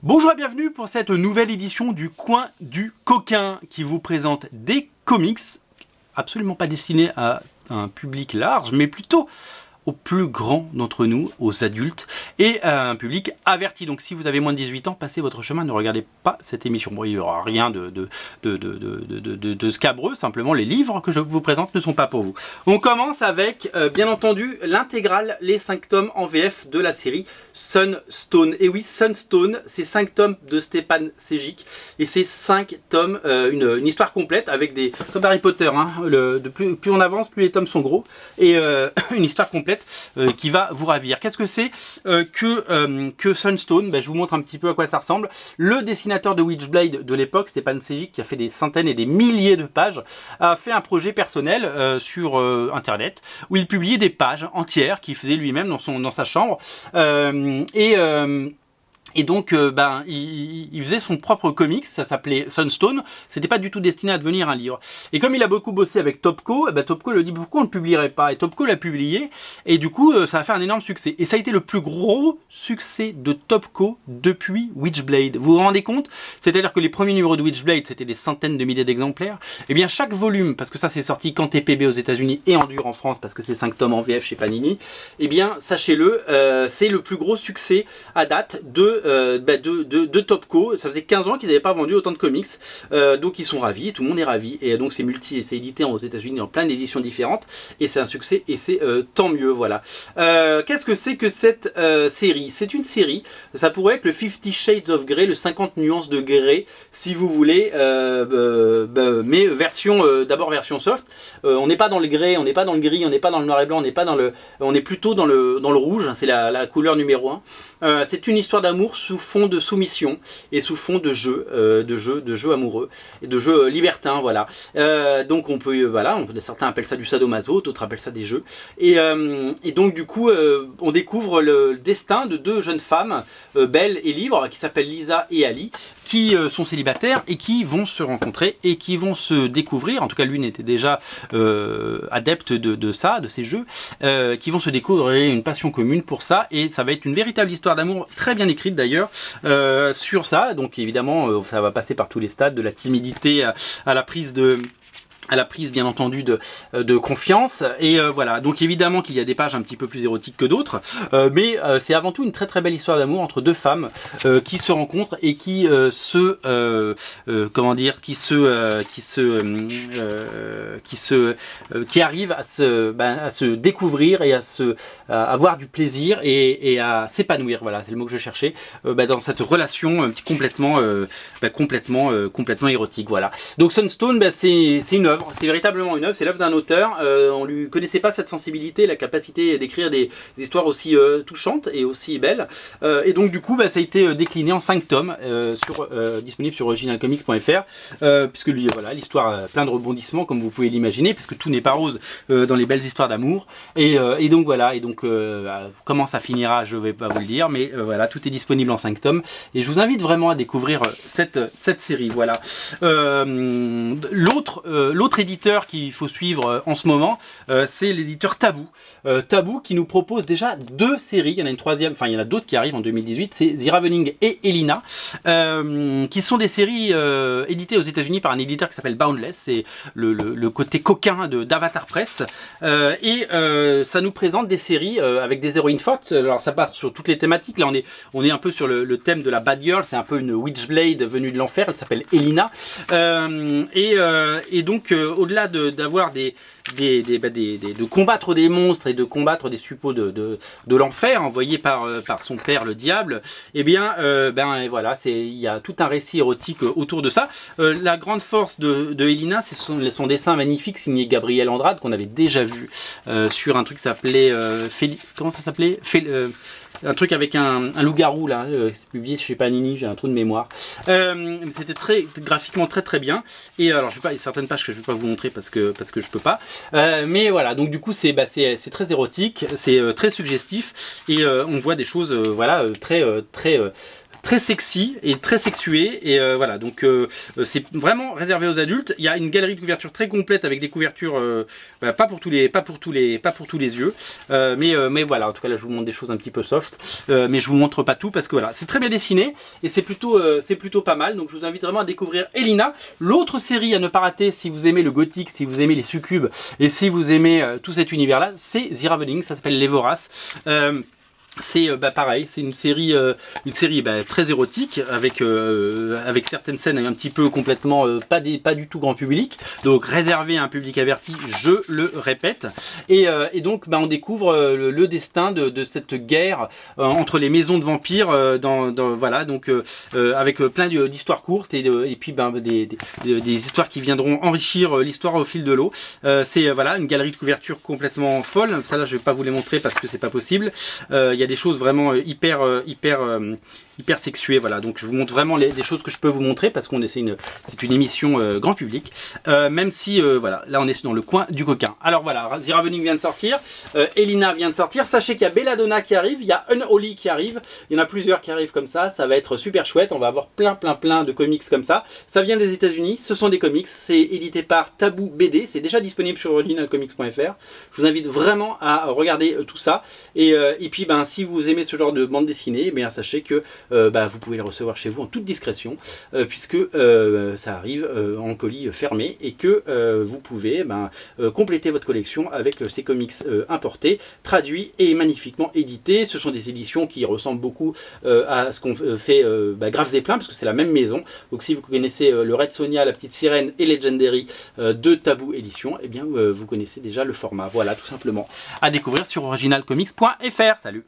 Bonjour et bienvenue pour cette nouvelle édition du Coin du Coquin qui vous présente des comics absolument pas destinés à un public large, mais plutôt aux plus grands d'entre nous, aux adultes, et à un public averti. Donc si vous avez moins de 18 ans, passez votre chemin, ne regardez pas cette émission. Bon, il n'y aura rien de scabreux, simplement les livres que je vous présente ne sont pas pour vous. On commence avec, bien entendu, l'intégrale, les 5 tomes en VF de la série Sunstone. Et oui, Sunstone, c'est 5 tomes de Stjepan Sejic, et c'est 5 tomes, une histoire complète, avec des, comme Harry Potter, hein, plus on avance, plus les tomes sont gros, et une histoire complète qui va vous ravir. Qu'est-ce que c'est que Sunstone? Je vous montre un petit peu à quoi ça ressemble. Le dessinateur de Witchblade de l'époque, Stjepan Sejic, qui a fait des centaines et des milliers de pages, a fait un projet personnel sur internet où il publiait des pages entières qu'il faisait lui-même dans sa chambre. Et donc, il faisait son propre comics, ça s'appelait Sunstone, c'était pas du tout destiné à devenir un livre. Et comme il a beaucoup bossé avec Topco, Topco lui dit pourquoi on ne publierait pas, et Topco l'a publié, et du coup, ça a fait un énorme succès. Et ça a été le plus gros succès de Topco depuis Witchblade. Vous vous rendez compte? C'est-à-dire que les premiers numéros de Witchblade, c'était des centaines de milliers d'exemplaires. Et bien, chaque volume, parce que ça c'est sorti qu'en TPB aux États-Unis et en dur en France, parce que c'est 5 tomes en VF chez Panini, et bien, sachez-le, c'est le plus gros succès à date de Topco. Ça faisait 15 ans qu'ils n'avaient pas vendu autant de comics, donc ils sont ravis, tout le monde est ravi, et donc c'est édité aux États-Unis en plein d'éditions différentes, et c'est un succès, et c'est tant mieux, voilà. Qu'est-ce que c'est que cette série? C'est une série, ça pourrait être le 50 Shades of Grey, le 50 nuances de Grey, si vous voulez, mais d'abord version soft. On n'est pas dans le grey, on n'est pas dans le gris, on n'est pas dans le noir et blanc, on est plutôt dans le rouge, hein, c'est la couleur numéro 1. C'est une histoire d'amour sous fond de soumission et sous fond de jeu amoureux et de jeu libertin, voilà. Donc on peut, certains appellent ça du sadomaso, d'autres appellent ça des jeux. Et donc du coup, on découvre le destin de deux jeunes femmes belles et libres qui s'appellent Lisa et Ali, qui sont célibataires et qui vont se rencontrer et qui vont se découvrir. En tout cas, l'une était déjà adepte de ces jeux, qui vont se découvrir une passion commune pour ça, et ça va être une véritable histoire d'amour très bien écrite d'ailleurs sur ça. Donc évidemment ça va passer par tous les stades, de la timidité à la prise bien entendu de confiance, et voilà. Donc évidemment qu'il y a des pages un petit peu plus érotiques que d'autres, mais c'est avant tout une très très belle histoire d'amour entre deux femmes qui se rencontrent et qui arrivent à se découvrir et à avoir du plaisir et à s'épanouir. Voilà, c'est le mot que je cherchais, dans cette relation complètement érotique. Voilà. Donc Sunstone, c'est une œuvre, c'est véritablement une œuvre, c'est l'œuvre d'un auteur. On lui connaissait pas cette sensibilité, la capacité d'écrire des histoires aussi touchantes et aussi belles. Et donc du coup, ça a été décliné en 5 tomes, disponible sur originalcomics.fr, puisque lui, voilà, l'histoire plein de rebondissements, comme vous pouvez l'imaginer, puisque tout n'est pas rose dans les belles histoires d'amour. Et donc voilà, comment ça finira, je vais pas vous le dire, mais voilà, tout est disponible en 5 tomes, et je vous invite vraiment à découvrir cette série. Voilà. L'autre éditeur qu'il faut suivre en ce moment, c'est l'éditeur Taboo. Taboo qui nous propose déjà 2 séries, il y en a une troisième, enfin il y en a d'autres qui arrivent en 2018, c'est The Ravening et Elina, qui sont des séries éditées aux États-Unis par un éditeur qui s'appelle Boundless. C'est le côté coquin d'Avatar Press, et ça nous présente des séries avec des héroïnes fortes. Alors ça part sur toutes les thématiques. Là on est un peu sur le thème de la bad girl, c'est un peu une Witchblade venue de l'enfer, elle s'appelle Elina, et donc au-delà d'avoir de combattre des monstres et de combattre des suppôts de l'enfer envoyés par son père le diable, et voilà, il y a tout un récit érotique autour de ça. La grande force de Elina, c'est son dessin magnifique signé Gabriel Andrade, qu'on avait déjà vu sur un truc qui s'appelait comment ça s'appelait, un truc avec un loup-garou là, c'est publié chez Panini, j'ai un trou de mémoire. C'était graphiquement très très bien. Et alors il y a certaines pages que je vais pas vous montrer parce que je peux pas. Mais voilà, donc du coup c'est très érotique, c'est très suggestif, et on voit des choses très très sexy et très sexué. Et voilà, donc c'est vraiment réservé aux adultes. Il y a une galerie de couvertures très complète avec des couvertures pas pour tous les yeux. Mais voilà, en tout cas là je vous montre des choses un petit peu soft. Mais je vous montre pas tout parce que voilà, c'est très bien dessiné et c'est plutôt pas mal. Donc je vous invite vraiment à découvrir Elina. L'autre série à ne pas rater si vous aimez le gothique, si vous aimez les succubes et si vous aimez tout cet univers là, c'est The Ravening, ça s'appelle Les Voraces. C'est pareil, c'est une série très érotique avec certaines scènes un petit peu complètement pas du tout grand public, donc réservé à un public averti, je le répète. Et donc on découvre le destin de cette guerre entre les maisons de vampires voilà, donc avec plein d'histoires courtes et puis des histoires qui viendront enrichir l'histoire au fil de l'eau. C'est voilà, une galerie de couverture complètement folle. Ça là je vais pas vous les montrer parce que c'est pas possible. Il y a des choses vraiment hyper sexuées, voilà, donc je vous montre vraiment des choses que je peux vous montrer parce qu'on c'est une émission grand public, même si voilà, là on est dans le coin du coquin. Alors voilà, The Ravening vient de sortir, Elina vient de sortir, sachez qu'il y a Belladonna qui arrive, il y a Unholy qui arrive, il y en a plusieurs qui arrivent comme ça va être super chouette, on va avoir plein de comics comme ça vient des États-Unis, ce sont des comics, c'est édité par Taboo BD, c'est déjà disponible sur originalcomics.fr, je vous invite vraiment à regarder tout ça, et puis si vous aimez ce genre de bande dessinée, bien sachez que vous pouvez les recevoir chez vous en toute discrétion, puisque ça arrive en colis fermé et que vous pouvez compléter votre collection avec ces comics importés, traduits et magnifiquement édités. Ce sont des éditions qui ressemblent beaucoup à ce qu'on fait Graves et Plein, parce que c'est la même maison. Donc si vous connaissez le Red Sonja, la Petite Sirène et Legendary de Taboo Édition, eh bien vous connaissez déjà le format. Voilà, tout simplement à découvrir sur originalcomics.fr. Salut!